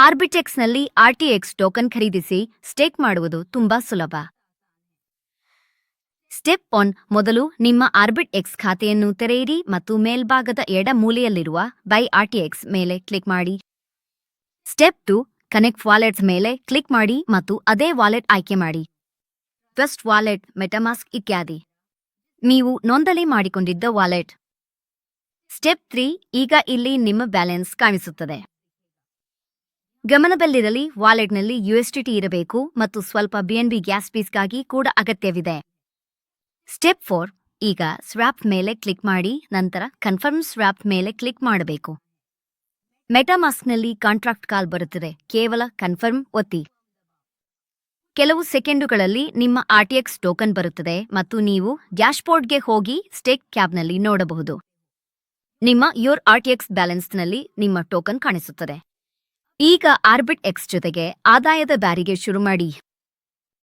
ಆರ್ಬಿಟೆಕ್ಸ್ನಲ್ಲಿ ಆರ್ಟಿಎಕ್ಸ್ token ಖರೀದಿಸಿ stake ಮಾಡುವುದು ತುಂಬಾ ಸುಲಭ. ಸ್ಟೆಪ್ 1. ಮೊದಲು ನಿಮ್ಮ ಆರ್ಬಿಟ್ಎಕ್ಸ್ ಖಾತೆಯನ್ನು ತೆರೆಯಿರಿ ಮತ್ತು ಮೇಲ್ಭಾಗದ ಎಡ ಮೂಲೆಯಲ್ಲಿರುವ ಬೈ ಆರ್ಟಿಎಕ್ಸ್ ಮೇಲೆ ಕ್ಲಿಕ್ ಮಾಡಿ. ಸ್ಟೆಪ್ 2. ಕನೆಕ್ಟ್ ವಾಲೆಟ್ಸ್ ಮೇಲೆ ಕ್ಲಿಕ್ ಮಾಡಿ ಮತ್ತು ಅದೇ ವಾಲೆಟ್ ಆಯ್ಕೆ ಮಾಡಿ. ಟ್ರಸ್ಟ್ ವಾಲೆಟ್, ಮೆಟಾಮಾಸ್ಕ್ ಇತ್ಯಾದಿ. ನೀವು ನೋಂದಣಿ ಮಾಡಿಕೊಂಡಿದ್ದ ವಾಲೆಟ್. ಸ್ಟೆಪ್ 3. ಈಗ ಇಲ್ಲಿ ನಿಮ್ಮ ಬ್ಯಾಲೆನ್ಸ್ ಕಾಣಿಸುತ್ತದೆ. ಗಮನದಲ್ಲಿರಲಿ, ವಾಲೆಟ್ನಲ್ಲಿ USDT ಇರಬೇಕು ಮತ್ತು ಸ್ವಲ್ಪ BNB ಗ್ಯಾಸ್ ಫೀಸ್ಗಾಗಿ ಕೂಡ ಅಗತ್ಯವಿದೆ. ಸ್ಟೆಪ್ 4. ಈಗ ಸ್ವ್ಯಾಪ್ ಮೇಲೆ ಕ್ಲಿಕ್ ಮಾಡಿ, ನಂತರ ಕನ್ಫರ್ಮ್ ಸ್ವ್ಯಾಪ್ ಮೇಲೆ ಕ್ಲಿಕ್ ಮಾಡಬೇಕು. ಮೆಟಾಮಾಸ್ಕ್ನಲ್ಲಿ ಕಾಂಟ್ರಾಕ್ಟ್ ಕಾಲ್ ಬರುತ್ತದೆ, ಕೇವಲ ಕನ್ಫರ್ಮ್ ಒತ್ತಿ. ಕೆಲವು ಸೆಕೆಂಡುಗಳಲ್ಲಿ ನಿಮ್ಮ ಆರ್ಟಿಎಕ್ಸ್ ಟೋಕನ್ ಬರುತ್ತದೆ ಮತ್ತು ನೀವು ಡ್ಯಾಶ್ಬೋರ್ಡ್ಗೆ ಹೋಗಿ ಸ್ಟೇಕ್ ಟ್ಯಾಬ್ನಲ್ಲಿ ನೋಡಬಹುದು. ನಿಮ್ಮ ಯೋರ್ ಆರ್ಟಿಎಕ್ಸ್ ಬ್ಯಾಲೆನ್ಸ್ನಲ್ಲಿ ನಿಮ್ಮ ಟೋಕನ್ ಕಾಣಿಸುತ್ತದೆ. ಈಗ ಆರ್ಬಿಟ್ಎಕ್ಸ್ ಜೊತೆಗೆ ಆದಾಯದ ಬ್ಯಾರಿಗೆ ಶುರು ಮಾಡಿ.